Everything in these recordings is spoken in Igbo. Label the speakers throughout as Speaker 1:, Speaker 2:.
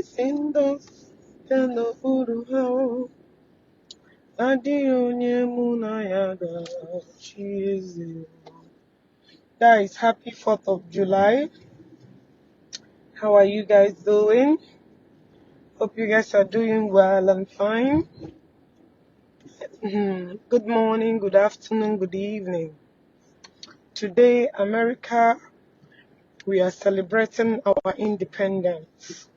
Speaker 1: sindos teno uruhao adionye munayaga cheese. Guys, happy 4th of July. How are you guys doing? Hope you guys are doing well and fine. Good morning, good afternoon, good evening. Today, America, we are celebrating our independence.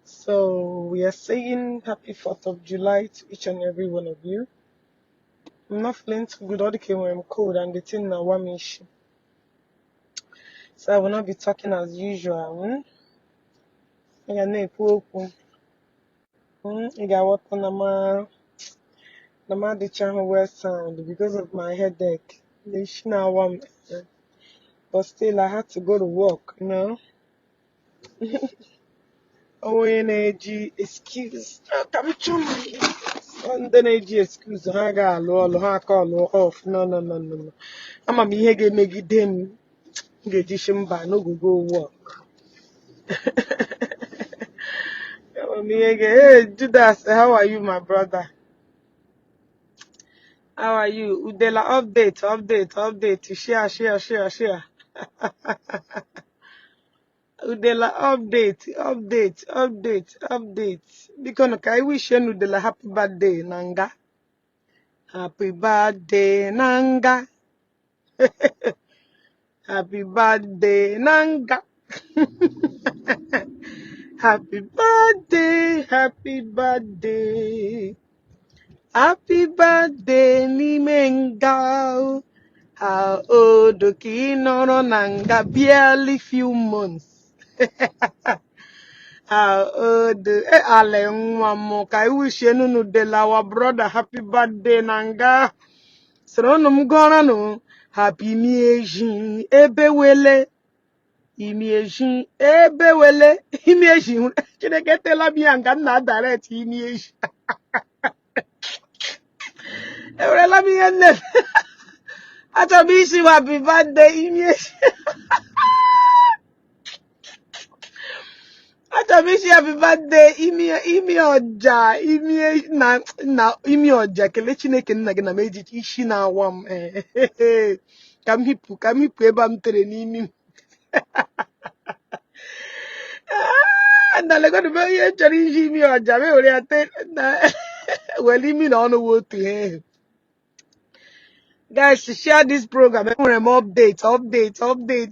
Speaker 1: So we are saying happy 4th of July to each and every one of you. I'm not feeling too good all the time when I'm cold and the thing now one issue. So I will not be talking as usual. I got what on the channel where sound because of my headache. But still I had to go to work, you know. ONAG excuse. ONAG excuse. I got I call off. No. I'm a here get make them get no go work. Hey Judas, how are you, my brother? How are you? Udele update. Share. Udele update. Because I wish you Udele happy birthday, Nanga. Happy birthday, Nanga. Happy birthday, Nanga. Happy birthday. Happy birthday, Nimenga. How old Kinoro Nanga? Barely few months. How old Ale Nwamoka? I wish you knew our brother happy birthday, Nanga. So no gonna no happy Imieji Ebewele. Imieji Ebewele. Imieji. Can I get the Labianga na direct Imieji? Let me end it. Atabishi happy birthday, Imieji. Atabishi happy birthday, imi oja, imi oja, kele Chineke nna gị na meji Ishi na awam. Kam hipu ebe am tere n'imi m. Na lego de be ye chọrọ Ishi imi oja, me ore ate na well imi na ọnụ wotu. Guys, to share this program, update,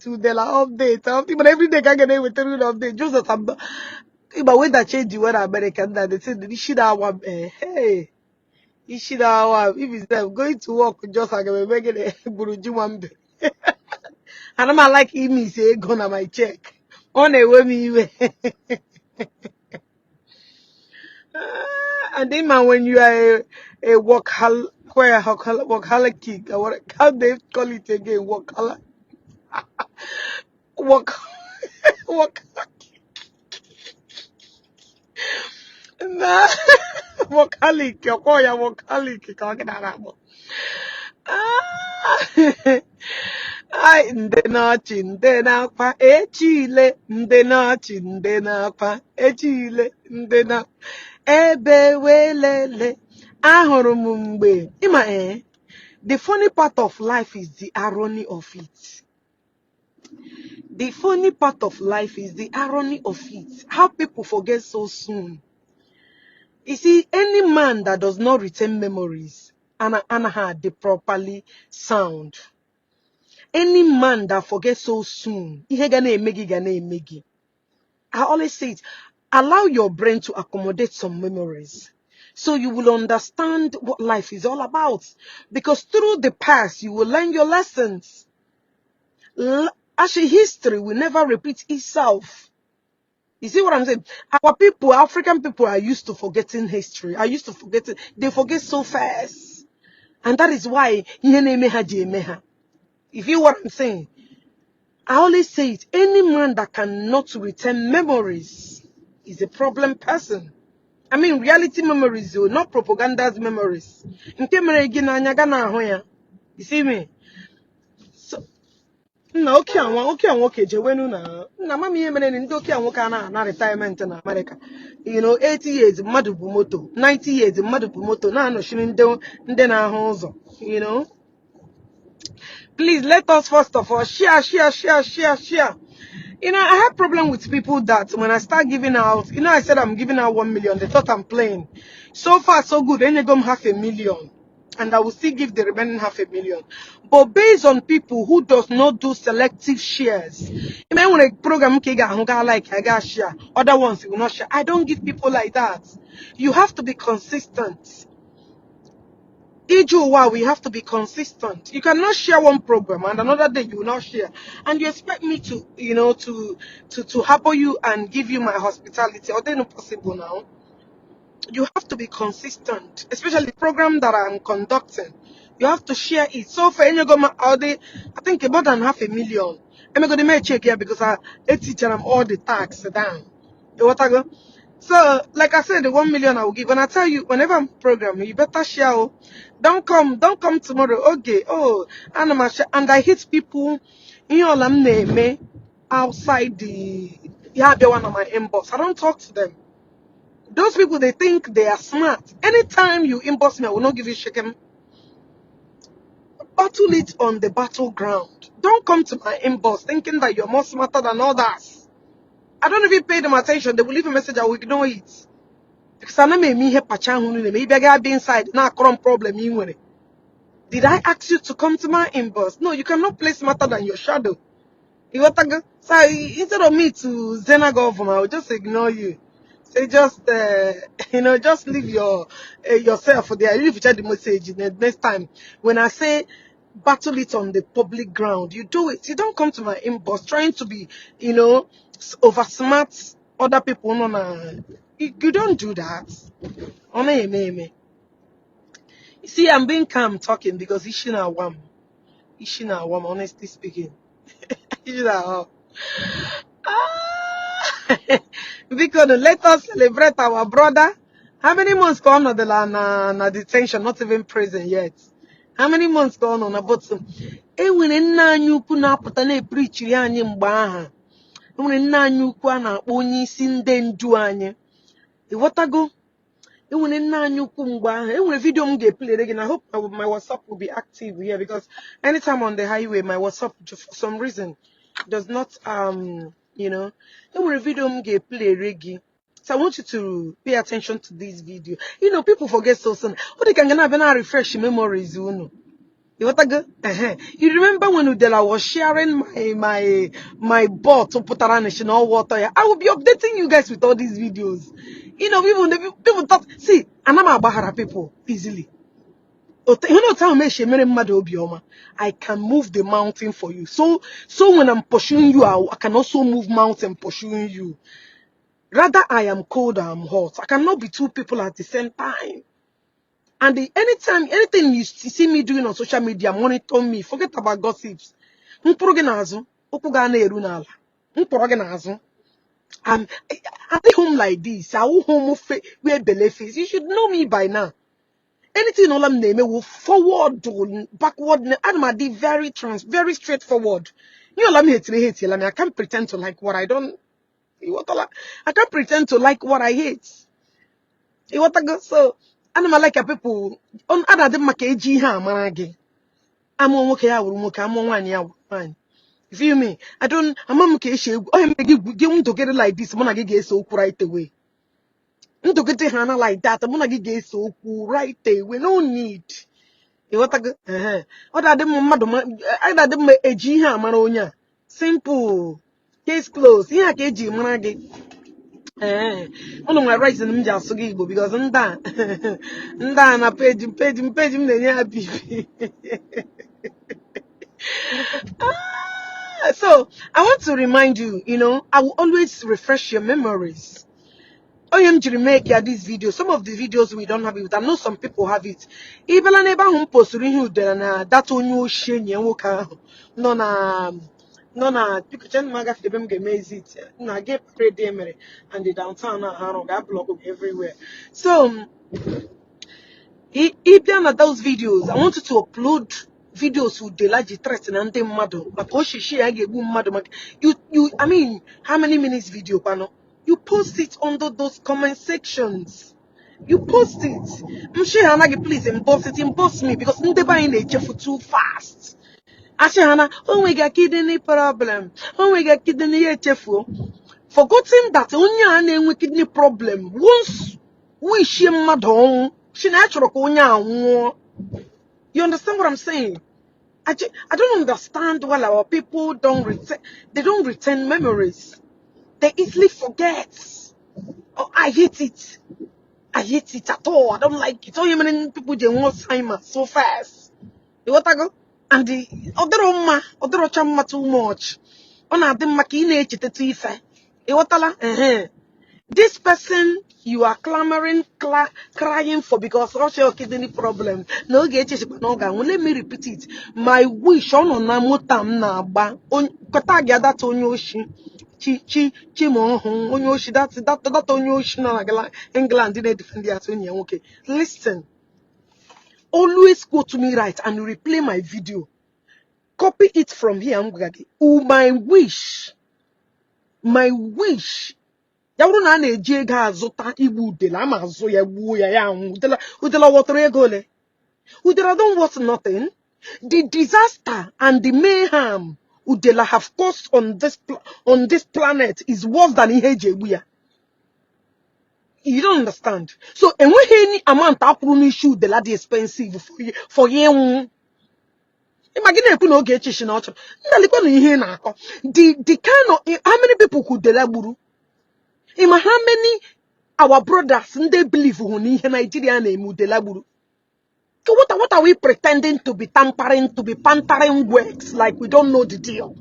Speaker 1: Udela update, but every day I get with an update. Just that I'm but when that change the weather American that they say the shit hour hey issue hour if it's them going to work just like I'm making a buruji one day. And I'm like me say gonna my check. On a way me and then man when you are a workaholic or what how they call it again work na workaholic Ai nde n'ọchị nde n'akwa echile nde n'ọchị nde n'akwa echile nde na ebe welele ahụrụ m mgbe ịma the funny part of life is the irony of it. The funny part of life is the irony of it. How people forget so soon. You see, any man that does not retain memories and had the properly sound. Any man that forgets so soon, I always say it, allow your brain to accommodate some memories. So you will understand what life is all about. Because through the past, you will learn your lessons. Actually, history will never repeat itself. You see what I'm saying? Our people, African people are used to forgetting history. Are used to forgetting. They forget so fast. And that is why, if you what I'm saying, I always say it, any man that cannot retain memories is a problem person. I mean, reality memories, not propaganda's memories. You see me? No, okay, and okay, Jewenu na mama ye mene ndi okay and woka na retirement in America. You know, 80 years mmadụ bu moto, 90 years mmadụ bu moto na anoshiri ndị na ahụ ụzọ, you know. Please let us first of all share. You know, I have problem with people that when I start giving out, you know, I said I'm giving out 1 million, they thought I'm playing. So far so good, then you go 500,000. And I will still give the remaining 500,000. But based on people who does not do selective shares, you know, when a program like I got share, other ones will not share. I don't give people like that. You have to be consistent. We have to be consistent. You cannot share one program and another day you will not share. And you expect me to, you know, to help you and give you my hospitality. Or they not possible now. You have to be consistent, especially the program that I'm conducting. You have to share it. So for any go all day, I think more than 500,000. I'm going to make check here because I teach them all the tax down. You what I go? So, like I said, the 1 million I will give. When I tell you, whenever I'm programming, you better share. Oh. Don't come tomorrow. Okay. Oh, and I hit people in your name outside the one on my inbox. I don't talk to them. Those people, they think they are smart. Anytime you inbox me, I will not give you shaken. Battle it on the battleground. Don't come to my inbox thinking that you're more smarter than others. I don't even pay them attention. They will leave a message, I will ignore it. Because I know me here maybe I got be inside. Now problem you with it. Did I ask you to come to my inbox? No, you cannot play smarter than your shadow. You want to go? So instead of me to Zenagov, I will just ignore you. Say just you know, just leave yourself there. Leave the message next time. When I say battle it on the public ground, you do it. You don't come to my inbox trying to be, you know, over smart other people. No. You don't do that. You see, I'm being calm talking because Ishi na wam. Honestly speaking. Ishi na wam. Because let us celebrate our brother. How many months gone on the na detention, not even prison yet? How many months gone on about some? When nna anyị ukwu na-apụta na-eprichiri anyị mgbe aha. Enwere nna anyị ukwu a na-akpọ onye isi ndị ndu anyị. Ịghọtago? Enwere nna anyị ukwu mgbe aha. Enwere video m ga-eplere gị, and I hope my WhatsApp will be active here because anytime on the highway, my WhatsApp for some reason does not you know. Enwere video m ga-eplere gị. So I want you to pay attention to this video. You know, people forget so soon. What they can gonna refresh memories, you know. You want to go? You remember when Udele was sharing my bot to put around national water? I will be updating you guys with all these videos. You know, people thought, see, I'm not Bahara people easily. You know, I can move the mountain for you. So when I'm pursuing you, I can also move mountain pursuing you. Rather, I am cold or I'm hot. I cannot be two people at the same time. And anything you see me doing on social media, monitor me. Forget about gossips. I home like this. I will home where belly face. You should know me by now. Anything all I'm naming will forward or backward. I'm very straightforward. You all I'm hate. I can't pretend to like what I don't. I can't pretend to like what I hate. So, I'm like a people on other than Makaji Hamaragi. I'm on okay, I will look, I'm on 1 year. Fine. You feel me? I'm on Makashi. I'm going to get it like this. I'm gonna get so right away. I'm to get Hannah like that. I'm gonna get so right away. No need. You what I go? Other than Madam, either them a G Hamaronia. Simple. Case closed. Yeah, KG Managi. One of my rights in just Igbo because I'm done. I page him, happy. So I want to remind you, you know, I will always refresh your memories. OMG make this video. Some of the videos we don't have it. I know some people have it. Even a neighbor who posted that only shame no, because maga fibem game it. Na get pray demere and the downtown I blog everywhere. So if there are those videos, I want you to upload videos Udele ji threaten and ndị mmadụ maka oshishi ya ga-egbu mmadụ maka I mean, how many minutes video kwano? You post it under those comment sections. You post it. I'm sure Hannah, please emboss me because ndị be anyị na-echefu too fast. Ashe Hannah, oh we got kidney problem. Oh we got kidney echefu. Forgetting that onye a na-enwe kidney problem once we share mmadụ ọnwụ, she na-achọrọ ka onye anwụọ. You understand what I'm saying? I don't understand why our people don't retain memories. They easily forget. Oh, I hate it. I hate it at all. I don't like it. So many people they want Alzheimer's so fast. You what I go? And the other chamma too much. On a dem makine chitete ife. You what This person you are clamoring, crying for because of your kidney problem. No get no. Let me repeat it. My wish on na motam na ba on kota gada to onyoshi. Chi mo onyoshi that onyoshi na England didn't defend the Atonia. Okay. Listen. Always go to me right and replay my video. Copy it from here. I'm going to my wish. My wish. Yawuru na na-eji ego azụta igbu Udele ama azụ ya gbuo ya anwụ Udele wọtara ego ole Udele don't want nothing. The disaster and the mayhem Udele have caused on this planet is worse than ihe eji egbu ya. You don't understand. So enweghị any amount akwụrụ n'isi Udele dị expensive for you. Imagine ekwu na Ogechi na ọchọ ndalikwa na ihe na-akọ the kind of how many people could Udele gburu. How many our brothers they believe who need Nigeria name Udele gburu? So what are we pretending to be pantering words like we don't know the deal?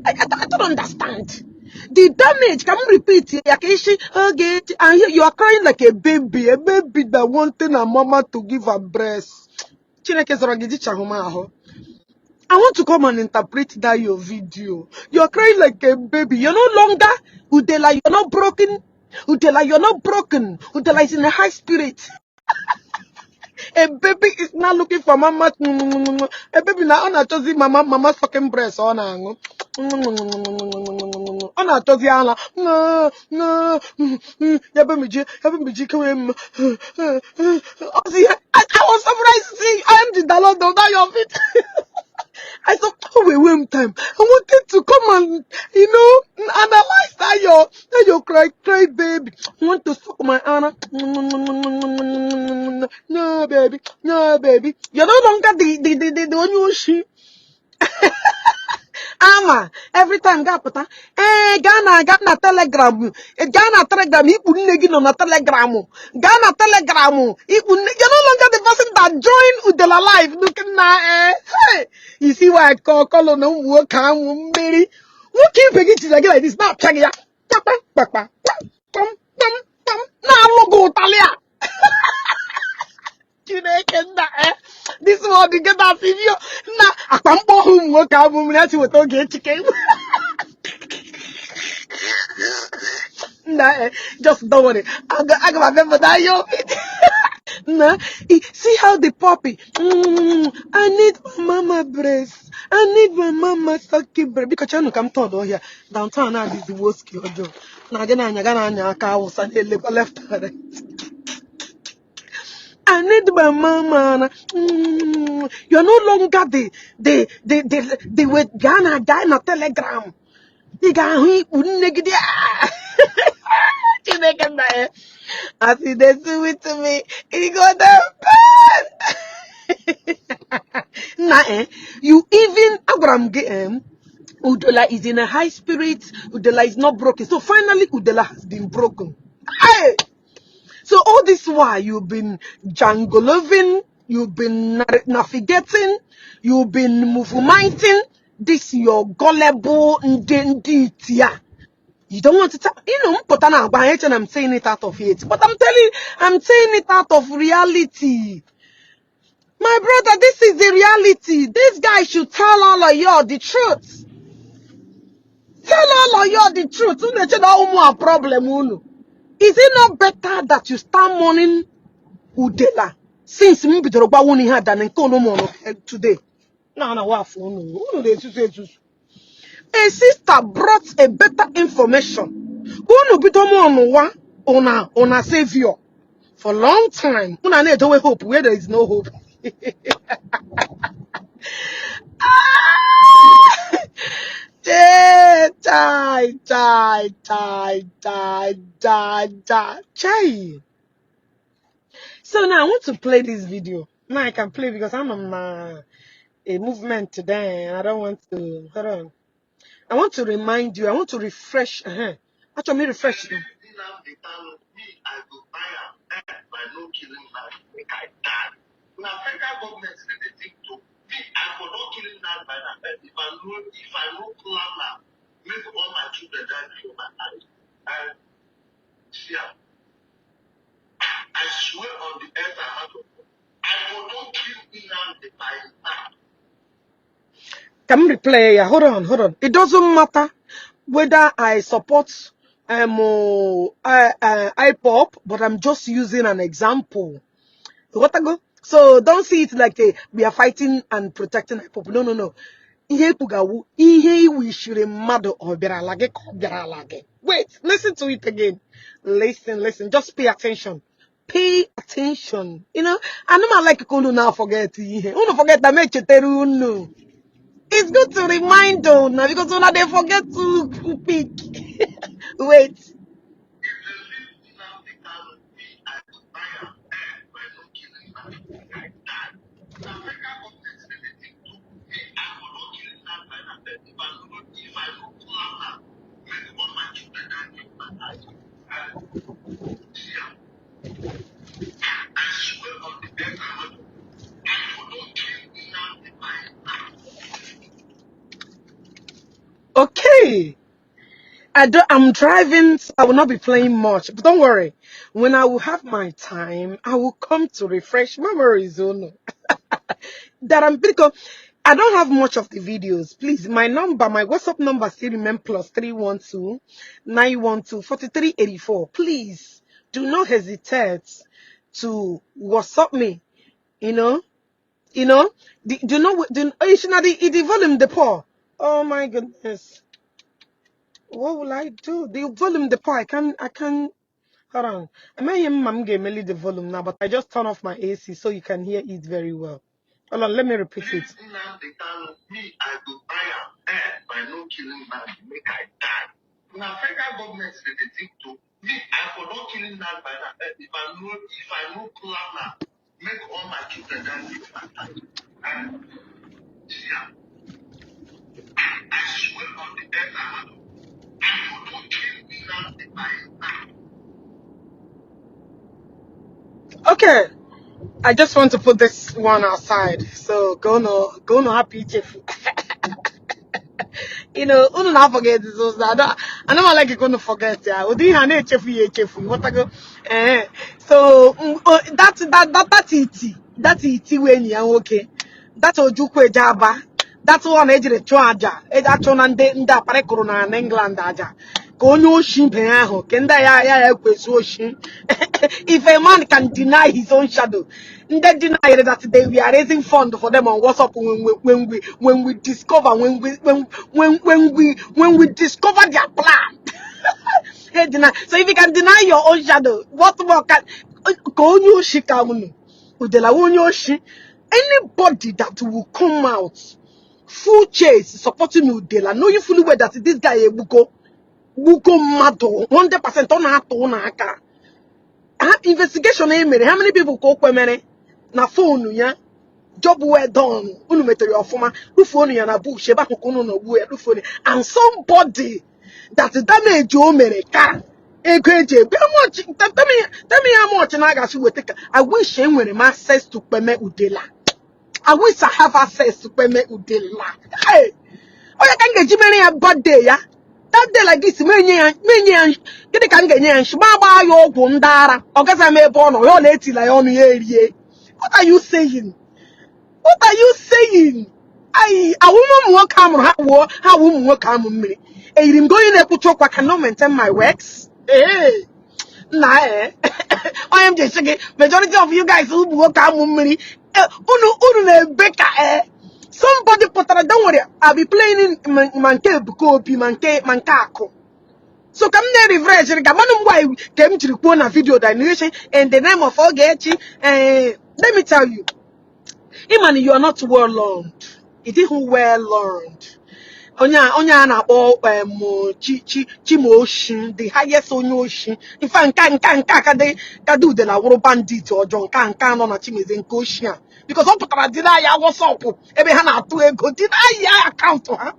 Speaker 1: I don't understand. The damage, can you repeat it? Okay, and here you are crying like a baby that wanting a mama to give her breast. I want to come and interpret that your video. You're crying like a baby. You're no longer Udele, you're not broken. Udele, you're not broken. Udele is in a high spirit. A baby is not looking for mama. A baby now on a choosy mama's fucking breast on a choosy ala. No, I was surprised to see I am the download of that of it. I said, oh, wait time. I wanted to come and, analyze that your cry baby. I want to suck my Anna. No, baby. You're no longer the one you she. Ama, every time Gapata, Ghana telegram, Ghana telegram, he put negin on a telegram, Ghana telegram, you're no longer the person that joined Udele live, looking now, hey, you see why I call no work, baby, what keep it like this, not checking ya, now logo, Talia. This one to get that video. Nah, I can't go home. Work out. That's what Ogechi came. Nah, just don't worry. I got remember that yo. Nah, see how the puppy. I need my mama breast. I need my mama sucking breast because you know come down here. Downtown now is the worst kill job. Now again, I'm gonna car left and right. I need my mama. You're no longer the with Ghana guy na telegram. You got negative. I see they do it to me. He got that bad. You even Abraham game. Udele is in a high spirit. Udele is not broken. So finally, Udele has been broken. Hey! So all this while you've been jangoloving, you've been navigating, you've been movementing this your gullible Ndi Igbo. You don't want to tell, but I'm saying it out of it. But I'm saying it out of reality. My brother, this is the reality. This guy should tell all of you the truth. Tell all of you the truth. Is it not better that you start mourning Udele since me be the woni had than today? No, what a sister brought a better information. Unu bitomo onwa una savior for a long time. Una need to hope where there is no hope. Chai. So now I want to play this video. Now I can play because I'm on a movement today and I don't want to. Hold on. I want to remind you. I want to refresh. Actually, refresh you. I swear on the earth I will not kill Nnamdi by now. Can we replay? Hold on. It doesn't matter whether I support IPOP, but I'm just using an example. What I go? So don't see it like we are fighting and protecting IPOP. No. Ihe pugawu, ihe wishire mado obiaralage kobiaralage. Wait, listen to it again. Listen. Just pay attention. Pay attention. You know, I know like you now forget. Uno forget that make you. It's good to remind them now because when they forget to pick. Wait. Okay. I'm driving, so I will not be playing much. But don't worry. When I will have my time, I will come to refresh memories. Oh no. That I'm because I don't have much of the videos. Please, my WhatsApp number still remains +312 912 4384. Please do not hesitate to WhatsApp me. You know. The volume the poor. Oh my goodness. What will I do? The volume the poor. I can hold on. I may hear the volume now, but I just turn off my AC so you can hear it very well. Hold on, let me repeat it. Me, I go buy by no killing man, make I die. Now, federal government they think to me, I for not killing man by that. If I know plan now, make all my children die with my time. And I swear on the earth I will not kill me now by now. Okay. I just want to put this one outside. So go no happy chief. You know, uno not forget this. I don't like you gonna forget. Yeah, udi hane chefu. What I go? So that's it when you okay. That's ojukwe jaba. That's one ejire chuaja. Eja chona nda pare corona na England aja. Konyo shin pe aho. Kenda ya kwesu shin. If a man can deny his own shadow, they deny that we are raising funds for them on WhatsApp when we discover discover their plan. So if you can deny your own shadow, what more can anybody that will come out full chase supporting Udele, know you fully well that this guy buko mato 100% on aka. Investigation how many people go kwemere na phone ya job well done unu metere ofuma phone ya na bush eba kokunu no bu e phone and somebody that damage o mere ka ego eje be much tell me how much na ga si wete I wish I nwere access to peme Udele. I wish I have access to peme Udele. Hey, oya kan ga jimere ya birthday ya. That day like this, get the kangen, Shmaba yo Gundara, Ogazame Bono, your lady on the What are you saying? What are you saying? I woman won't come how woman will come with me. I'm going to put I cannot maintain my works. Hey, nah, I am just saying, majority of you guys who will come with me, Unu Becca, Somebody put that, don't worry, I'll be playing in manke bukopi, manke ako. So come there, refresh. Why came to the video that in the name of Ogechi. Let me tell you, Imani, you are not well learned. It isn't well learned. Onya na Chimoshin, the highest ocean. In fact, can do the Lawro bandit or John can on a Chimis in Koshia. Because all Patradina was up. Every Hana to a good did I account to her.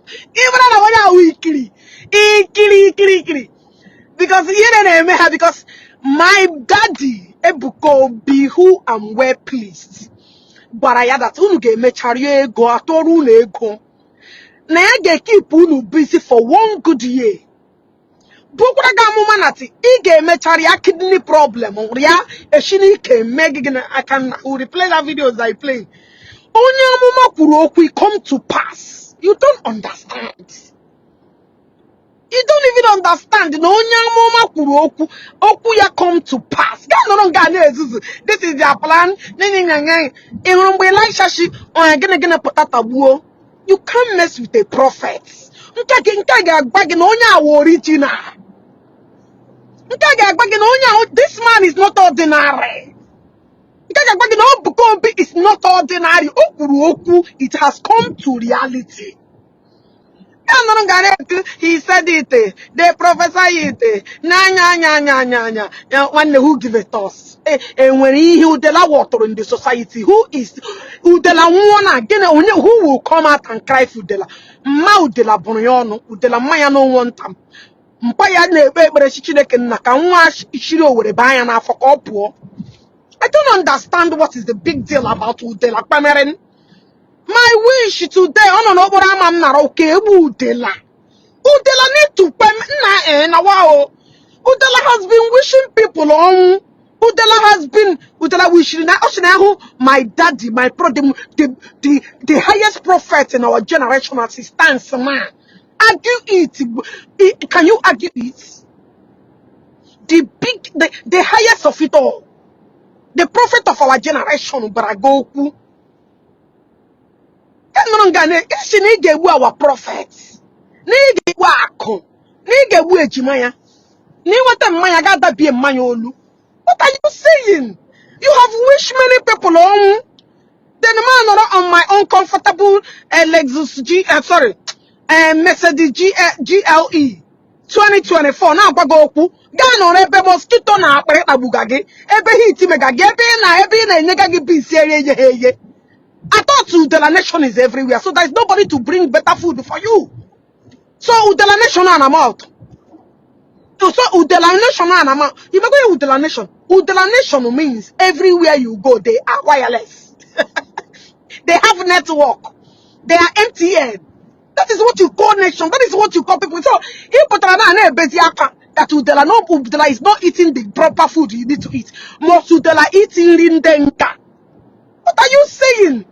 Speaker 1: Even weekly. Ikili. Because because my daddy Ebuko be who I'm well pleased. But I had that unu get mecharie go atoru na ego. Na ya get keep unu busy for 1 good year. Bukura ga muma nati I get mecharie kidney problem. Ya eshini ke megigina I can replay that videos I play. Onya muma kuru okwu come to pass. You don't understand. You don't even understand. No nyamoma kuru oku ya come to pass. This is their plan. You can't mess with a prophet. This man is not ordinary. It's not ordinary. It has come to reality. He said it. They prophesy it. One who give it us. And when he Udele water in the society, who is Udele one again? Who will come out and cry for Udele? Ma Udele Bonyono, Udele Maya no one time. Mpaya nebe Chineke naka nwa ishiro were buy na for poor. I don't understand what is the big deal about Udele Pameren. My wish today, on an Oborama Naroke, Udela. Udela need to pay na wow. Udela has been wishing people on. Udela has been Udela wishing my daddy, my the highest prophet in our generation as he stands, man. Argue it. Can you argue it? The highest of it all. The prophet of our generation, Baragoku. Our prophets. What are you saying? You have wished many people on. Then man on my uncomfortable Lexus Mercedes GLE 2024. Now Bagoku. Gano ebe mosquito na bugage. Ebe hiti megage. Ebe na negagi bisere. I thought Udele Nation is everywhere, so there's nobody to bring better food for you. So Udele Nation and I'm out. So Udele Nation and I'm out. You go Udele Nation. Udele Nation means everywhere you go, they are wireless. They have network. They are MTN. That is what you call nation. That is what you call people. So if that Udele is not eating the proper food you need to eat. Most Udele eating lindenka. What are you saying?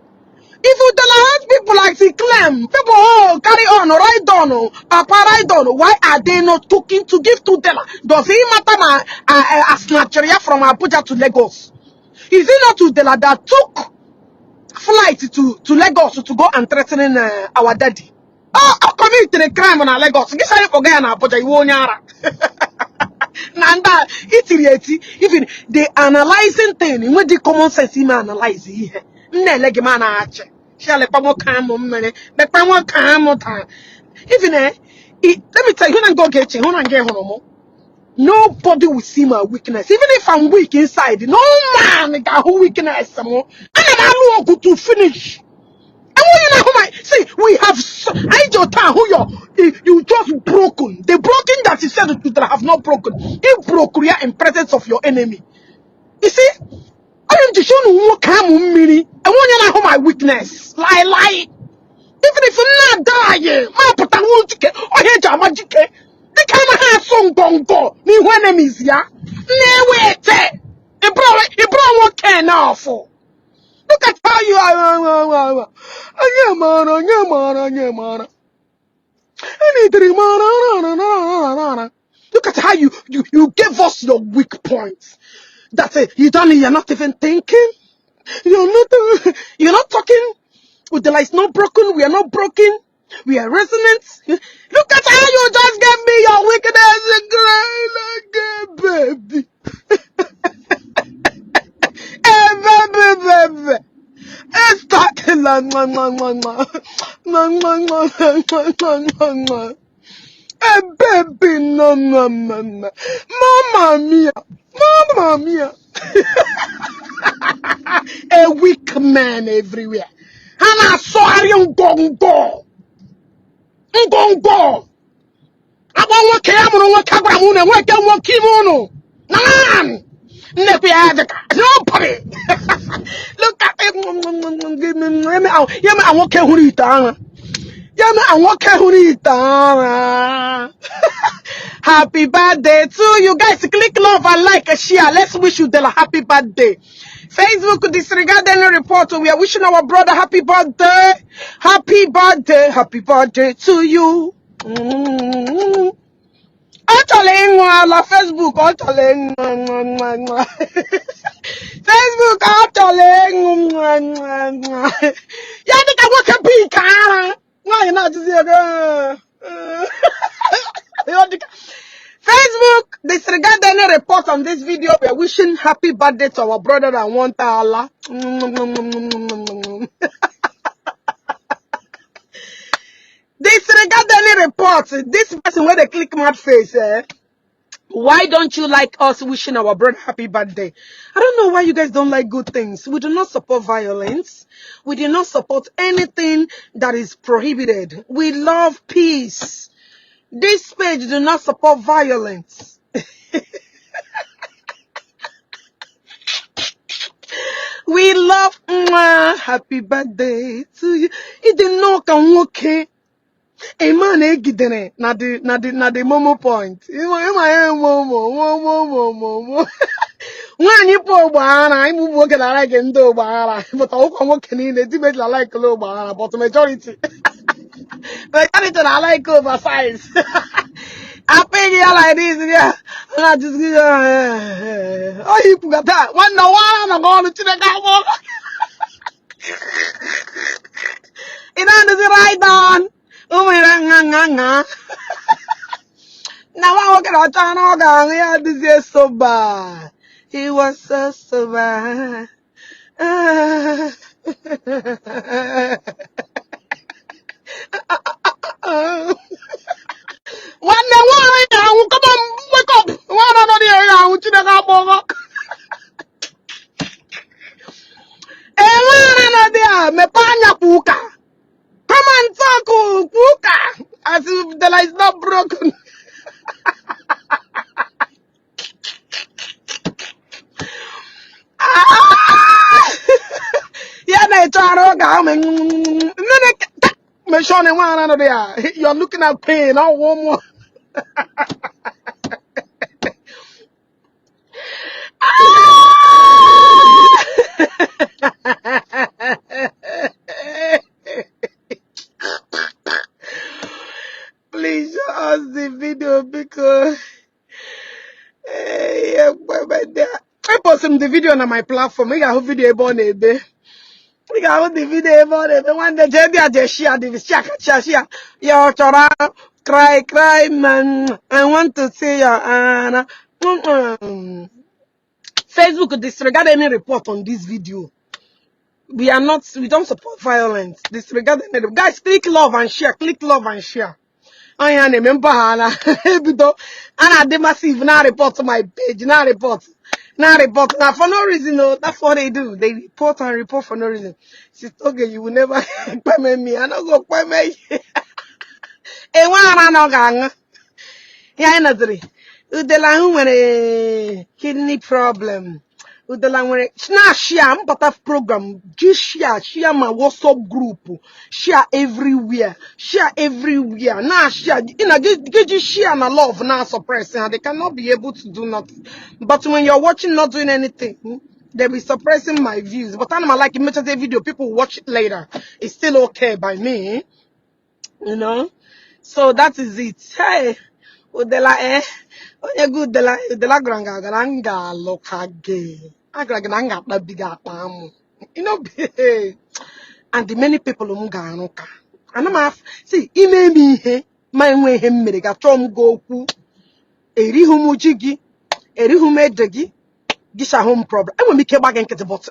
Speaker 1: If Udele has people like Clem, people carry on, ride on, papa ride on, why are they not talking to give to Udele? Does it matter a snatcheria from Abuja to Lagos? Is it not Udele that took flight to Lagos to go and threaten our daddy? Oh, I'll commit a crime on Lagos. This I forget on Abuja, you won't Nanda, even the analyzing thing, when the common sense him analyze here. Let me tell you, when I go get you, when I get home, nobody will see my weakness. Even if I'm weak inside, no man got who weakness. And I'm not to finish. And when you know see, we have I just who you just broken. The broken that you said that have not broken. You broke in presence of your enemy. You see? I am just showing you come mini. I want you to know my weakness. Lie. Even if you're not dying, my put on to get or head a magic. They can't have some gongo. Me when enemies, yeah. No wait. You brought what can now for. Look at how you are. Look at how you gave us your weak points. That's it. You're not even thinking. You're not talking. Udele is not broken. We are not broken. We are resonant. Look at how you just gave me your wickedness, baby. Baby. It's talking like baby, no, Mamma mia. A weak man everywhere. Hana sorry ngongo. Abon kemo no kagwa mu na weke mo kimono. Nan. Nobody. Look at him. I won't care who he done. I won't care who he done. Happy birthday to you guys. Click love and like and share. Let's wish you a happy birthday. Facebook disregard any report. We are wishing our brother happy birthday. Happy birthday. Happy birthday to you. Facebook, Facebook, yeah, I think I want to be car. No, you're not just Facebook, disregard any report on this video. We are wishing happy birthday to our brother and one Allah. Disregard any report. This person where they click my face, why don't you like us wishing our brother happy birthday? I don't know why you guys don't like good things. We do not support violence. We do not support anything that is prohibited. We love peace. This page do not support violence. We love happy birthday to you. It did not come okay. A man egidene na the momo point. Momo. When you po bahana, I move work like endo bahana, but I work in the debate like low bahana, but majority. Majority I like oversize. I pay you like this, yeah. I just oh you got that one no one I'm going to the guy. It is right on. Oh my God. Now I walk out on yeah, this is so bad. He was so bad. One come on, wake up. One another area, I want you to go. Me panya puka. Come on, talk, puka. As if the light is not broken. Yeah, they try to go. Me showing one another. You're looking at pain. Now one more. Please show us the video because I post the video on my platform. I got a video about it. We got the video about it. The one that just share the share. Yo, chora, cry, man. I want to see your Anna. Facebook disregard any report on this video. We don't support violence. Disregard any. Guys, click love and share. Click love and share. I am remember Hana. And they massive now report to my page. Now report. Now for no reason. No, that's what they do. They report and report for no reason. She said, okay, you will never payment me. I don't go payment. Eh, one no gang. Yeah, another. Udele who with a kidney problem. Udele with a share but that program. Just share my WhatsApp group. Share everywhere. Now share. Get you share and love now suppressing. They cannot be able to do nothing. But when you're watching not doing anything, they'll be suppressing my views. But I'm like, it a video, people watch it later. It's still okay by me. You know? So that is it. Hey. Udele onye good Udele granga lokage. Agranga na biga pamu. You know, and the many people who go and I'm half see, he made me my way him make a trom go ku erihu mujigi, erihu medegi, gisha home problem. I will make back and get the bot.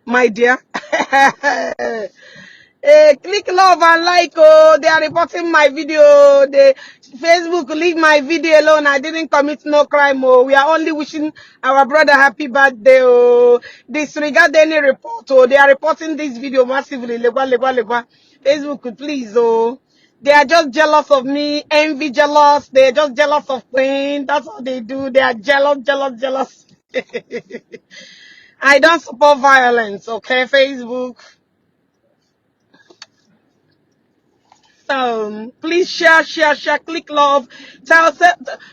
Speaker 1: My dear. Hey, click love and like. Oh, they are reporting my video. They Facebook leave my video alone. I didn't commit no crime. Oh, we are only wishing our brother happy birthday. Oh, disregard any report. Oh, they are reporting this video massively. Legwa, legwa, legwa. Facebook, please. Oh, they are just jealous of me. Envy, jealous. They are just jealous of Queen. That's what they do. They are jealous, jealous, jealous. I don't support violence. Okay, Facebook. Please share, click love,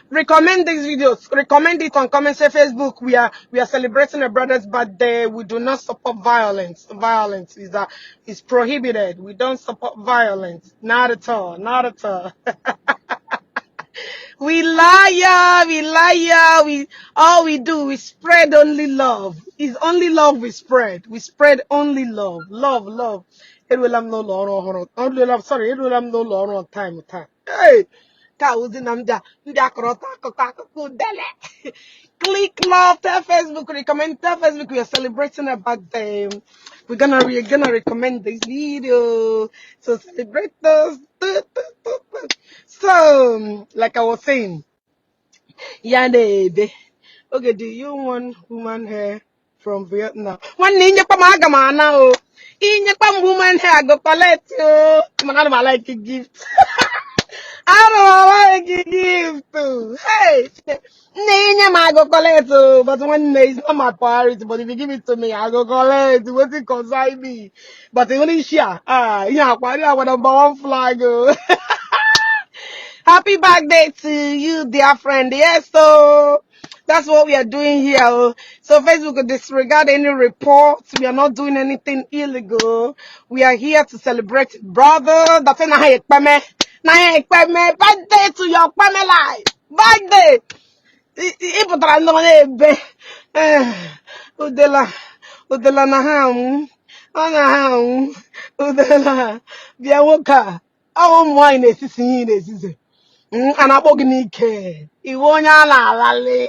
Speaker 1: recommend these videos, recommend it on comment, say Facebook. We are celebrating a brother's birthday. We do not support violence. Violence is prohibited. We don't support violence. Not at all. Not at all. We liar, we all we do is spread only love. It's only love we spread. We spread only love. Love. Eruolam no loro ọhụrụ. Sorry, eruolam no loro on time. Hey, ka uzi na ndị akọrọta akụkọ Udele. Click love, tell Facebook, recommend, tell Facebook we are celebrating a birthday. We're gonna recommend this video. So celebrate those. So, like I was saying, Yande, okay, do you want woman hair from Vietnam? One ninja pamaga now. In woman hair, go collect you. Man, I like a gift. I don't like a gift too. Hey, ninja, I go collect you. But one day it's not my priority. But if you give it to me, I go collect. What's it concern me? But the only share, yeah, I want to bomb flag. Happy birthday to you, dear friend. Yes, so that's what we are doing here. So Facebook will disregard any reports. We are not doing anything illegal. We are here to celebrate brother. That's birthday to your family. Birthday. Udela na ham. Ona ham. Udela. Bia woka. Awo mo ine sisi ine sisi. Ana kpọgị n'ike iwe onye a na-alali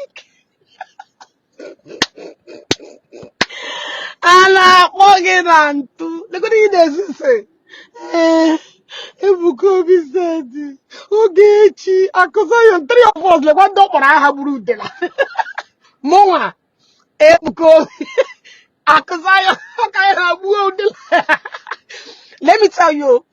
Speaker 1: a na-akpọ na ntu legodo ị na-esise Ebuka Obi said Ogechi Akụzayon 3 of us lekwa ndị ọkpọrọ aha gburu Udela mụnwa Ebuka Obi Akụzayon ọka ha gbuo Udela. Let me tell you,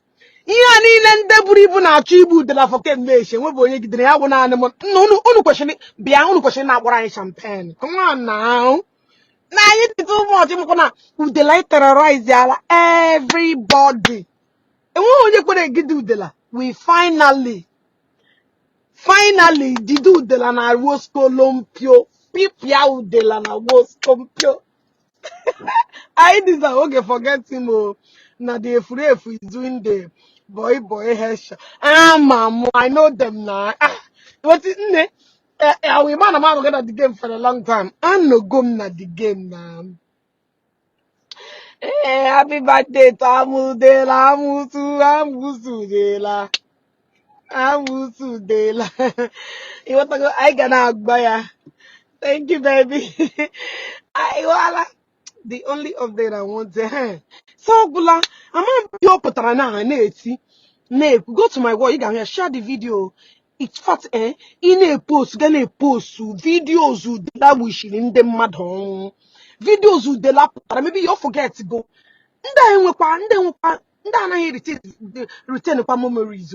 Speaker 1: ihe niile ndị buru ibu na-achọ igbu Udela for kemgbe eche nwebụ onye gidere ya bụ naanị m unu kwesịrị na-agbara anyị champagne. Come on now. Na anyị dị too much mkpụ na Udela terrorize ala everybody. Enweghị onye kwere egide Udela. We finally did Udela na Woskolompio. Pipia Udela na Woskompio. I deserve okay forget him. Now the Efurefu is doing the boy hair show. Mama, I know them now. What is it? We man at the game for a long time. I'm no going at the game now. Happy birthday to Amudela, Amudela. You want to go? I gonna buy. Thank you, baby. The only update I want to so Gula, I'm your patrana go to my wall, you can share the video. It's fat in a post, videos that wishing in the mad home. Videos with the lap, maybe you forget to go. Return memories.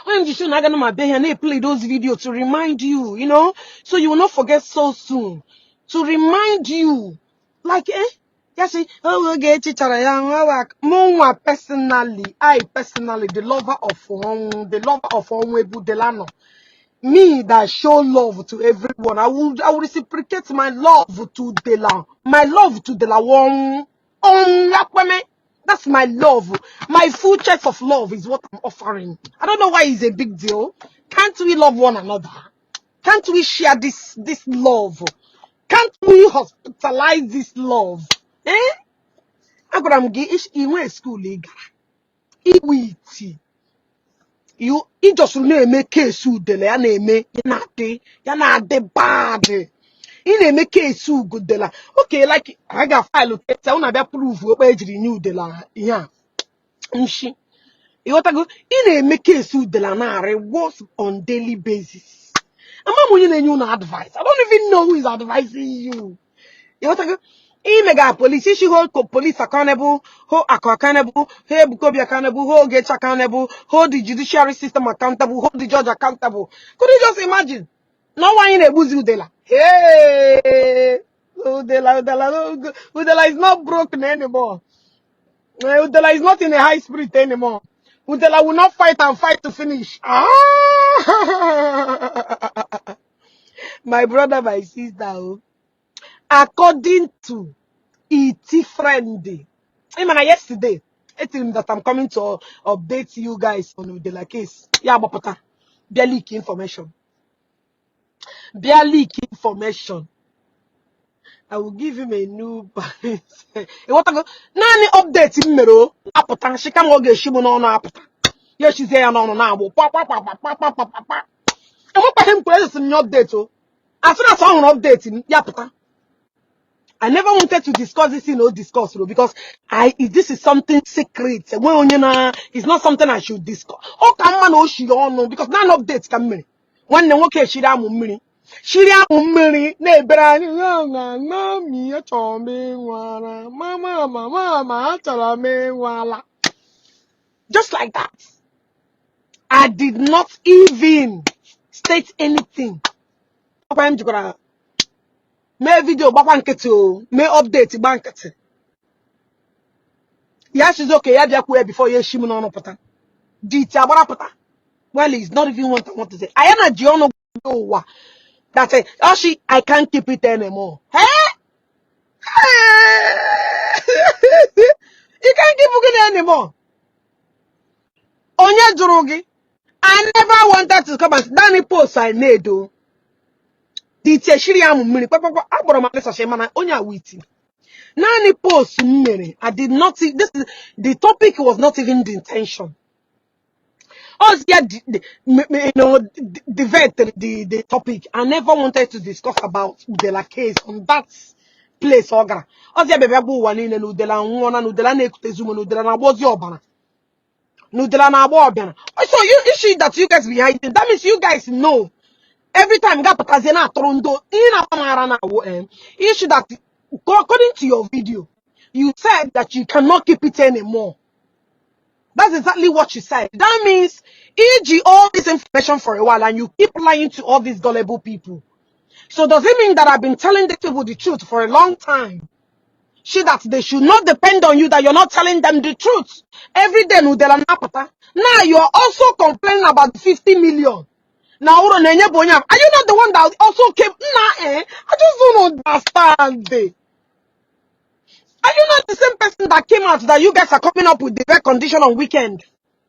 Speaker 1: I'm just not gonna play those videos to remind you, you know, so you will not forget so soon. To remind you, like yes, Ogechi Okeke personally, I personally, the lover of Delano. Me that show love to everyone. I will reciprocate my love to Dela. My love to Dela. That's my love. My full chest of love is what I'm offering. I don't know why it's a big deal. Can't we love one another? Can't we share this love? Can't we hospitalize this love? Eh? Agwara m gị inwe school ị gara iwu iti you just na-eme case Udele ya na-eme ya na-adị bad ị na-eme case Udele okay like I ga file case una bịa prove okpe ejiri nye Udele ihe a nshi ịghọtago ị na-eme case Udele na-arị works on daily basis ama m onye na-enye unu advice I don't even know who is advising you ịghọtago imega police issue hold police accountable, hold accountable, hold Bukobi accountable, hold Ogechi accountable, hold the judiciary system accountable, hold the judge accountable. Could you just imagine? No one in a buzi Udele. Hey, Udele is not broken anymore. Udele is not in a high spirit anymore. Udele will not fight and fight to finish. Ah! My brother, my sister. According to E.T. Friendly, even yesterday, I told him that I'm coming to update you guys on the case. Yeah, but be leak information. Be leak information. I will give him a new balance. What I go? Nani update him mero? Apota. She can Ogechi no apota. Yes, she's here no now. Pa. I want him to some update. Oh, as soon as I update him, yeah, apota. I never wanted to discuss this, discuss because this is something secret. It's not something I should discuss. Oh, come on, oh, she don't know because none updates come me. When the okay, she mummy, mama, just like that. I did not even state anything. May video bankete may update bankete. Yeah, she's okay. Yeah, before you shim no pata. Dita pata. Well, it's not even what I want to say. I am a Giono that say, oh, I can't keep it anymore. Hey? You can't keep it anymore. Onya Jurugi. I never wanted to come and Danny post I made though. Nani post I did not see this is the topic was not even the intention. Us get the topic. I never wanted to discuss about Udele case on that place ogra. Us ya bebe bu wani ne Udele nwona Udele na ekutezumo Udele na agbozi obana. Udele na agbo obana. So you issue that you guys behind it. That means you guys know. Every time got Pakazena Toronto in Amarana issue that according to your video, you said that you cannot keep it anymore. That's exactly what you said. That means EG all this information for a while and you keep lying to all these gullible people. So does it mean that I've been telling these people the truth for a long time? That they should not depend on you, that you're not telling them the truth. Every day, now you're also complaining about 50 million. Now, are you not the one that also came? I just don't understand. Are you not the same person that came out that you guys are coming up with the very condition on weekend?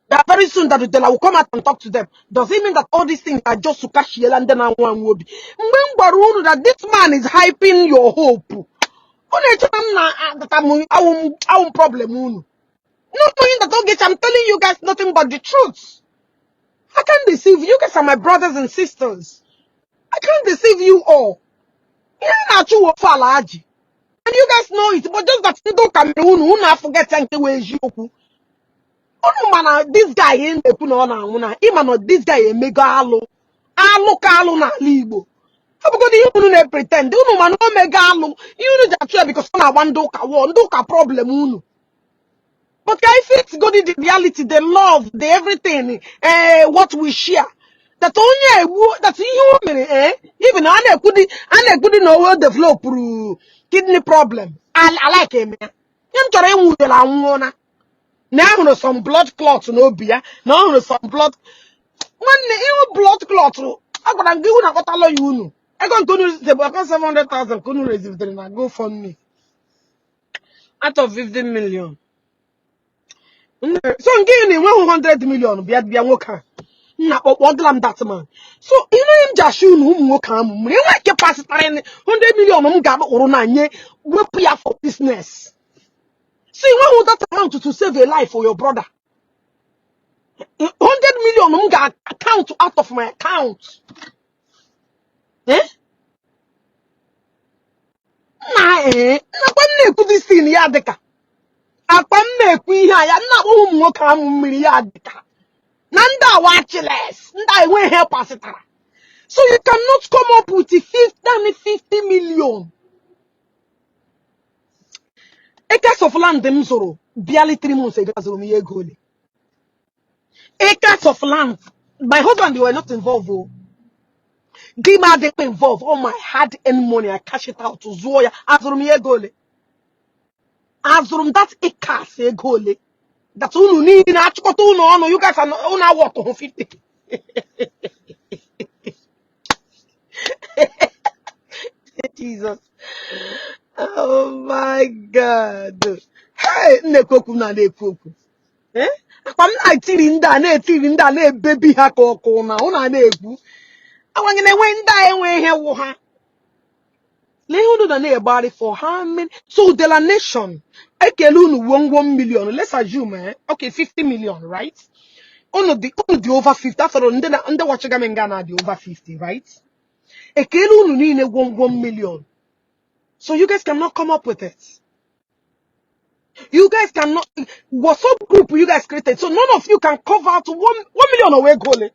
Speaker 1: That very soon that Udele will come out and talk to them. Does it mean that all these things are just Sukashiel and then one will be? Remember that this man is hyping your hope. Problem. Not knowing that Ogechi, I'm telling you guys nothing but the truth. I can't deceive you. You guys are my brothers and sisters. I can't deceive you all. And you guys know it, but just that you don't come who not forget this guy in the this guy a mega alo na Igbo. How about you pretend? You man no mega alo. You know that because one doka problem. But I feel it's good in the reality, the love, the everything, what we share. That only that's human, even I couldn't know where develop kidney problem. I like him. Now some blood clots no beer. Now some blood. One blood clot. I got to give you what I you. I got to say about 700,000. Couldn't receive them. Go for me. Out of 15 million. So I'm giving you 100 million. Be at Bianca. na okpodlam that man. So you know him just show no mo kan mo. Me like ke pass 100 million mo ga oro na nye we pay for business. See when would that amount to save a life for your brother? 100 million mo ga account out of my account. Eh? Na kwa na-ekwu this thing ya dịka akwa m na-ekwu ihe a ya nna ụmụ nwoke amụ mmiri ya dịka na ndị awa chiles ndị a enwe ihe pasịtara. So you cannot come up with 50 million. Acres of land m zụrụ barely 3 months ago zụrụ m ihe ego ole. Acres of land. My husband, they were not involved. Oh. They were involved. All my hard-earned money, I cash it out to Zoya. Azụrụ m ihe ego ole. Azụrụ m that acres ego ole. That's unu niile achịkọta unu ọnụ. You guys are not worth 50. Jesus. Oh my God. Hey, nekwoku na nekwoku. Eh? Akwa m na-etiri ndị a na-ebebi ha ka ọkụ na ụna na-egbu. Awanye na-enwe ndị a enwe ihe wụ ha. Lee unu na na-egbari for how many? So the nation ekele unu 1 million. Let's assume okay 50 million, right? Unu the over 50. That's all ndị wachiga m nga na the over 50, right? Ekele unu niile 1 million. So you guys cannot come up with it. You guys cannot. What's up group you guys created? So none of you can cover out 1 million away goal.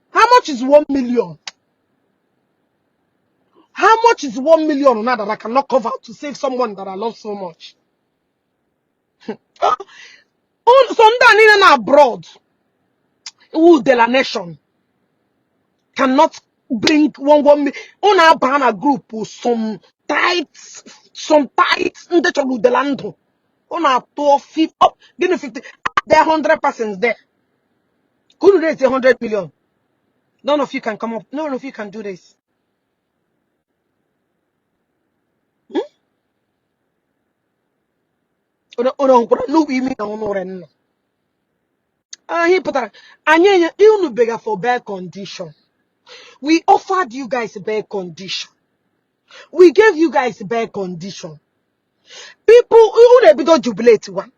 Speaker 1: How much is 1 million? How much is 1 million now that I cannot cover to save someone that I love so much? Some that abroad, Udele nation cannot bring 1 million. On our banner group with some tights in the Udele. On our 50 up, give 50. There are 100 persons there. Couldn't raise 100 million. None of you can come up. None of you can do this. For bare condition. We offered you guys a bare condition. We gave you guys a bare condition. People who they don't jubilate one.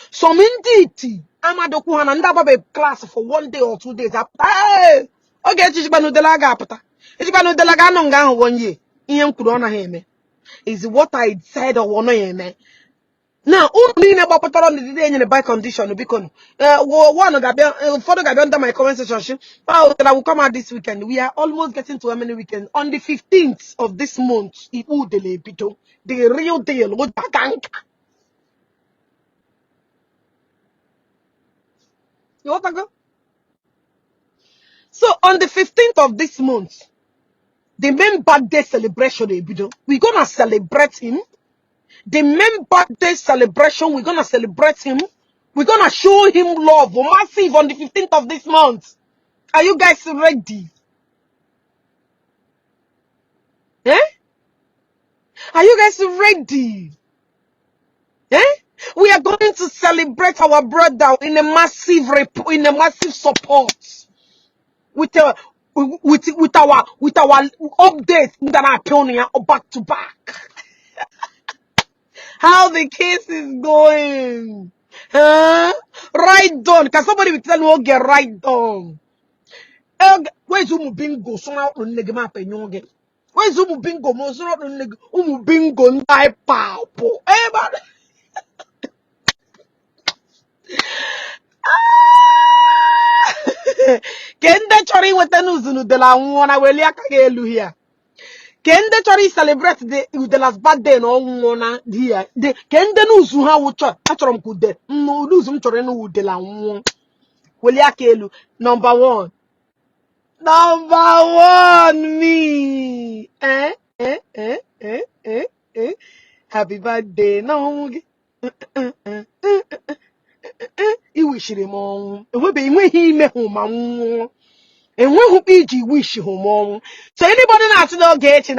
Speaker 1: Some indeed, Amadoku and Ndababe class for 1 day or 2 days. Hey, Ogechi Okeke Njaka 1 year. Iyan kurona heme. Is what I said or no heme. Now, only about on the day in the by condition because one of the photo got under my comment section. Oh, that I will come out this weekend. We are almost getting to how many weekends? On the 15th of this month, Udele bito the real deal. What you want to go? So on the 15th of this month, the main birthday celebration, we're gonna celebrate him. The main birthday celebration, we're gonna celebrate him. We're gonna show him love massive on the 15th of this month. Are you guys ready? Eh? Are you guys ready? Eh? We are going to celebrate our brother in a massive support with our updates that are turning back to back. How the case is going? Huh? Right down. Can somebody tell me what get right down? Where's Umu Bingo? So now on the map and you where's Umu Bingo? Most not on the Umu Bingo die pow. Eh, man. Kende chori wete nuzunu de la wana weli akagelu here. Kende chori celebrate the last birthday no wana here. De kende nuzu ha wucho achorom kude. Nuzu mchore no de la wana weli akelu. Number 1. Number 1 me. Happy birthday no. I wish him on. When he met him, and when who PG wish him on. So anybody not to know get you.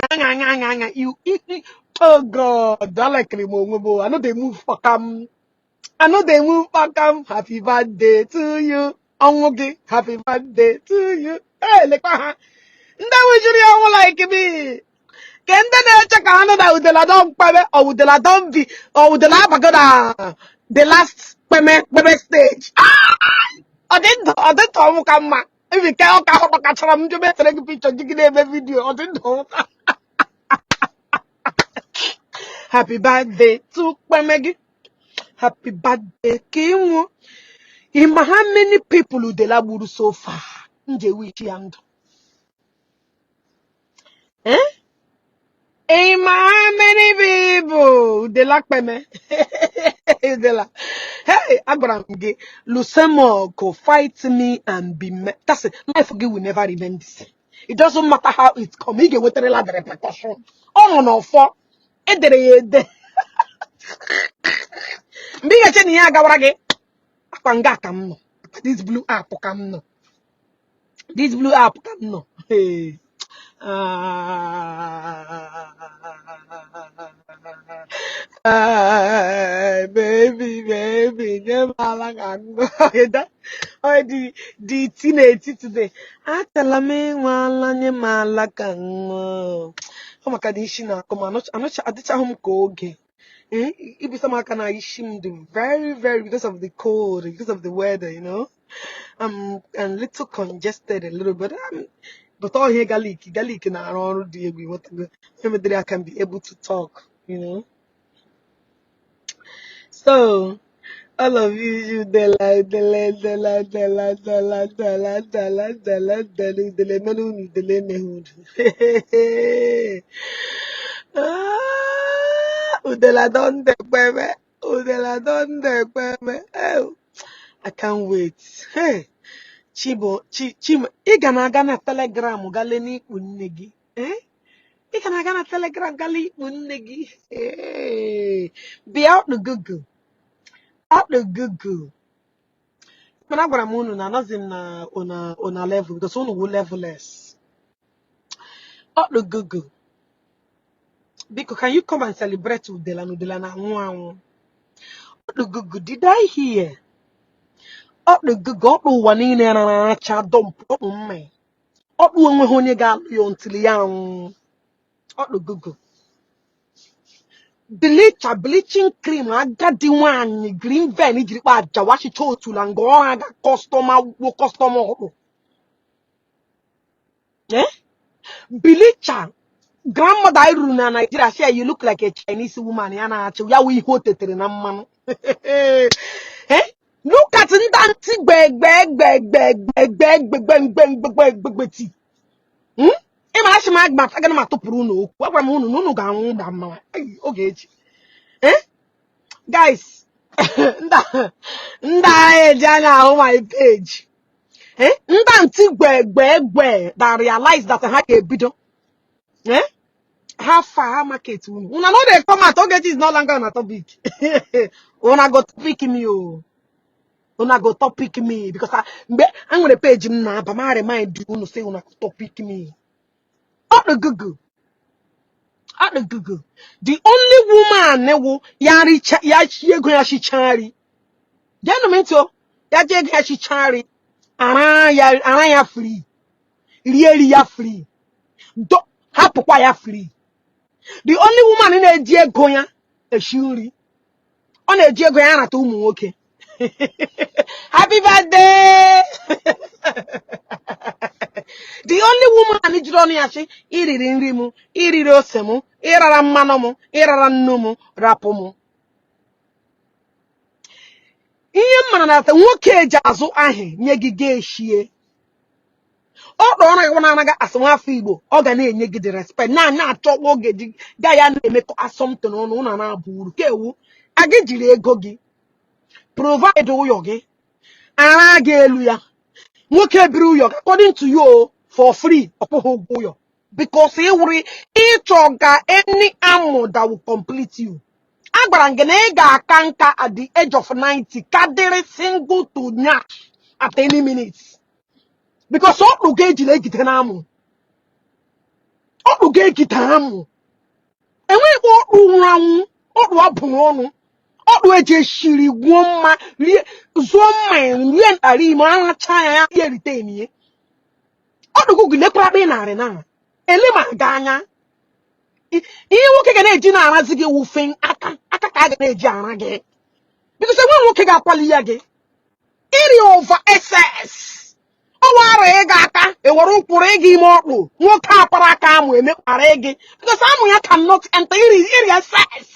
Speaker 1: Oh God, I like him. I know they move for come. I know they move for come. Happy birthday to you. Onwugi, happy birthday to you. Hey, look at that was you like me. Can the check another with the ladon pebe or with the ladon v or with the labagoda the last peme stage. I didn't come. If you can't catch them, you better take a picture, you can have a video. I didn't know. Happy birthday to Pemegi. Happy birthday, Kim. How many people do they laburu so far? Nje wichi and eh? How many people they like me? Hey, Abraham, Lusemo go fight me and be me. That's it. Life again will never remain the same. It doesn't matter how it comes. You get what the repercussion. Oh no, for edere. Mbiga cheni ya gawarage. Akwanga kam no. This blue app kam no. This blue app kam no. Hey. Baby, never oh, the teenage today. I tell me, one malakan. Oh, my God, Ishi na come. I'm not sure. I did home go again. It be some kind of Ishi, very because of the cold, because of the weather, you know. I'm a little congested a little bit. But all here garlic in our own day we want to go. Maybe I can be able to talk, you know. So all of you the Udele don de peme. Udele don de peme. Oh, I can't wait. Hey. Chimo, ị ga na-aga na Telegram gaa lee n'ikpu nne gị. Ị ga na-aga na Telegram gaa lee ikpu nne gị. Bịa ọkpụ Google. Ọkpụ Google. Mana agwara m unu na anọzi m na una level because unu wu leveless. Ọkpụ Google. Biko, can you come and celebrate Udele na anwụ anwụ? Ọkpụ Google, did I hear? Ọkpụ Google, ọkpụ ụwa niile na-acha dọmpụ ọkpụ mma. Ọkpụ onweghị onye ga-alụ ya until ya anwụ. Ọkpụ Google. Bleaching cream agadi nwanyị green ven ijiri kpa aja wachicha otula nga ọ aga customer ọkpụ. Bleacher grandmother I ruru na Nigeria say you look like a Chinese woman ya na-achị ya wụ ihe o tetere na mmanụ. Look at ndị ntị gbegbegbegbegbegbegbegbegbegbegbeti. Ịma achị m agba aga m atụpụrụ unu okwu agwara m unu na unu ga-anwụ ụda mmanụ Ogechi. Guys, nda anya ahụ my page. Nda ntị gbegbegbegbe that realize that ha ga-ebido. How far market unu? Una no dey come at Ogechi is no longer on a topic. Una go pick me o. Una go topic me because I'm gonna page him now, but I remind you unu say una go topic me. Up the Google. At the Google. The only woman newo yari ego ya shichari. Gentlemen so ya ego ya shichari. Ara ya free. Really ya free. Do hapukwa ya free. The only woman in a ego ya eshuri. On a ego ya na to umu nwoke. Happy birthday. The only woman I need to run yashi, iriri nrimu, iriri osemu, irara mmanomu, irara nnumu, rapomu. Ihe mana na ta nwoke eji azụ ahe nye gị ga-eshie. Ọ dọrọ na anaga asụnwa afọ Igbo, ọ ga na-enye gị the respect. Na-achọ oge dị ga ya na-emekọ asọmpi n'ọnụ ụna na-abụ uru. Kewu, agị jiri ego gị. Provide ụyọ gị. Ara gị elu ya. Nwoke biri ụyọ according to you for free because he will each any ammo that will complete you. Agbarangenega kanka at the age of 90, kadere single to nyash at any minute. Because all the gauge leg gitanamu. All the gauge gitanamu. And we all round, all the ọdụ eji eshiri gwuo mma rie zuo mma rie ntarị ime ara chanya ya ya retain ye ọdụ gugu lekwara be narị na ele ma ga anya ihe nwoke ga na-eji na-arazi gị wufe aka ka a ga na-eji ara gị because nwa nwoke ga-akwali ya gị iri over excess ọwa ara ego aka ewere ụkpụrụ ego ime ọkpụ nwoke akwara aka amụ emekpara gị because amụ ya cannot enter iri excess.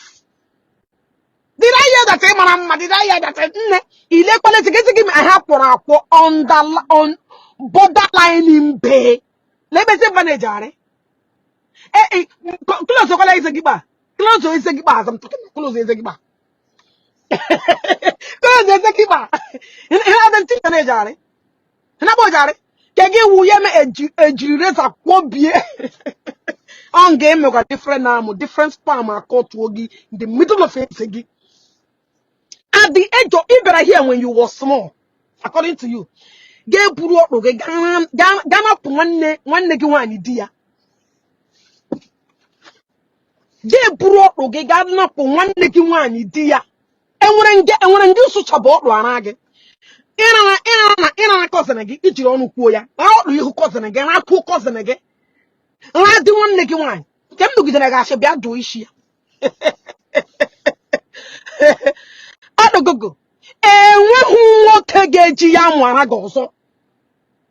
Speaker 1: Did I hear that mama? Did I hear that nne ile kwalete gị I have for on borderline in bay. Let me say manager. Close to close giba. Close to giba. I'm talking close to giba. Close to giba. In other thing manager. Na bojare. Kege wuye me ejire za kwobie. On game we got different name, different spam account wogi in the middle of it segi. At the age of Ibrahim when you were small, according to you, gay buru oge gana one negi dia. Gay buru oge gana one negi dia. And when you such a boat ranage. Ina cousin again, each your own quoya. How do you cousin again? I cook cousin again. I do one negi one. Come look at the gasha be do Ishi. Go. Ogechi Okeke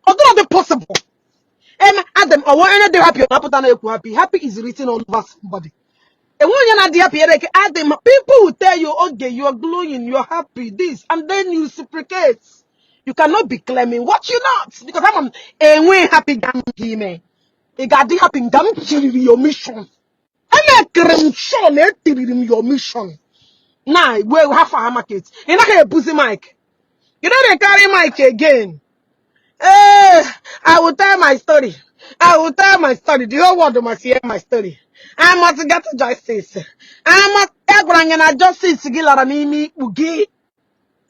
Speaker 1: Njaka possible. Adam, I want to happy. Happy is written all over somebody. And when you're not happy, Adam, people will tell you, okay, you are glowing, you're happy, this, and then you reciprocate. You cannot be claiming what you're not. Because I'm a happy damn man. You got the happy damn your mission. I'm a your mission. Now, we have our market. You're not going to pussy mic. You don't carry mic again. I will tell my story. The whole world must hear my story. I must get to justice. I must bring in justice.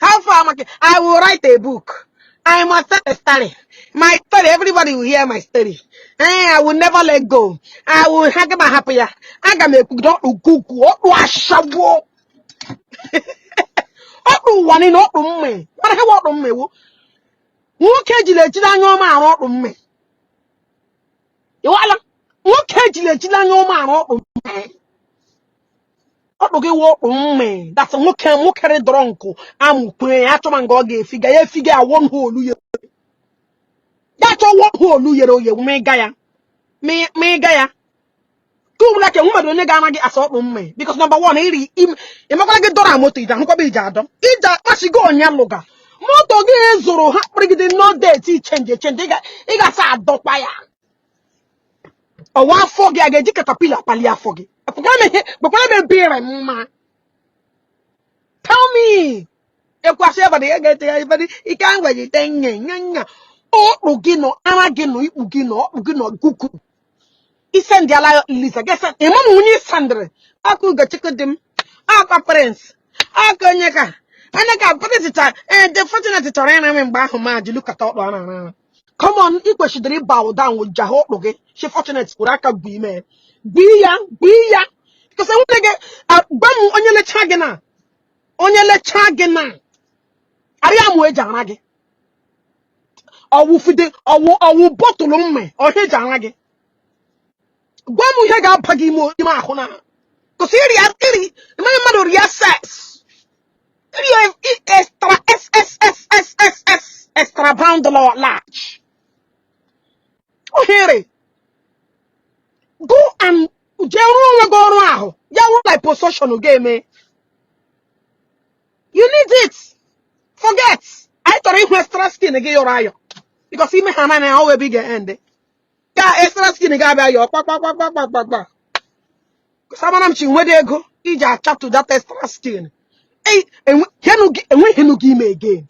Speaker 1: How far market? I will write a book. I must tell a story. My story, everybody will hear my story. I will never let go. I will hang my happy. I can make cook. One in open me. What I want on me. What cage let you down your man open me? You are what cage let you down your man open me? Walk on me. That's a look carry drunko. I'm playing at man go gay figure one whole year. That's all one whole year, you may Gaia. Me Gaia. Go like a woman when gonna get assault on me. Because number one, I'm not gonna get done motor. I'm gonna be jadon. It she go on your loga. Moto get zoro. Bring the no dead. Change. He got sad dog by a one foggy. I get caterpillar palia foggy. But I'm beer and ma. Tell me. If whatever they get everybody, he can't wait it. Oh, Ugino, Ugino, Guku. Isen diala Lisa. Guess what? Emma Muni Sandre. Aku ga chicken dim. Aka prince. Aka nyaka. Anaka president. And the fortunate terrain I'm in Bahama. You look at all. Come on, equal should bow down with Jaho. Okay, she fortunate Uraka be man. Be ya. Because I want to get a bum on your chagina. On your chagina. Ariam Wejanagi. Or woofy or bottle on me. Or Hejanagi. Gwamu hega pagi mo ima hona. Cause iri my mother reassess. Extra pound the law large. Oh here. Go and Jerome go now. You like possession game. You need it. Forget. I thought it was extra skin again your eye. Because he may have an hour bigger end. Extra skin guy your pa. Someone where they go, he just chat to that extra skin. Hey, and when he no give me again.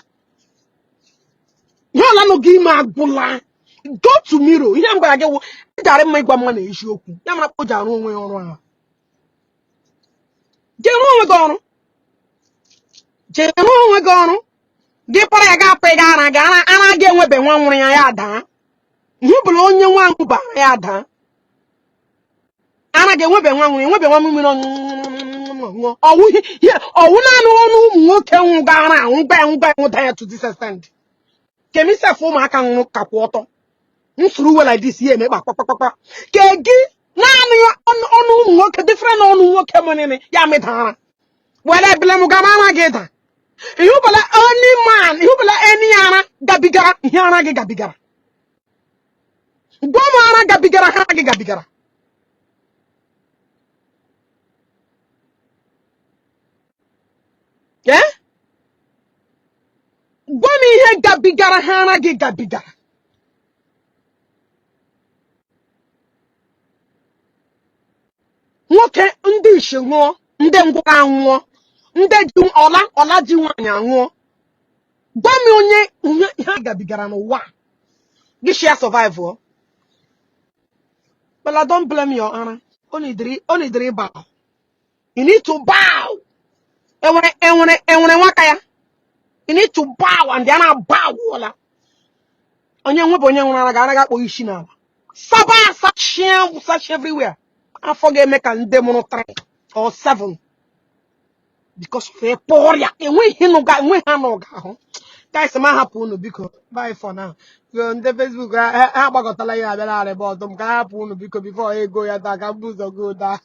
Speaker 1: You no give me a bulla. Go to Miro. You am gonna get that make money issue. You am not put down one way on. Jerome gone. Get what I got paid and I get with the one when I had done. You belong your one who buy. And I get whipping one woman on to this extent. Can me say for my can kapoto? Through like this year, maybe papa. Kegi, on work different on work money, Yametana. Well, I blame Gamma Geta. You bala any man, you bala any ana, Gabigara, Yana Gabigara. Gomana Gabigara, Hagi Gabigara. Yeah? Gomi he Gabigara, Hana Gabigara. Nwoke ndị Ishi nwụọ, ndị ngwụra nwụọ, ndị ji ọla ji nwanyị nwụọ. Gwa m onye ha gabigara n'ụwa. Gị share survive. But I don't blame your honor. Only three bow. You need to bow. Enwere nwaka ya. You need to bow and then I bow. Onye nwebe onye nwụrụ ara ga akpọ isi n'ala. Saba such everywhere. I forget make and demon 3 or 7. Because for poor ya, and we hanoga. Guys, I'm happy because bye for now. Go on the Facebook. I got a lie about them. Before I go, I can boost or go down.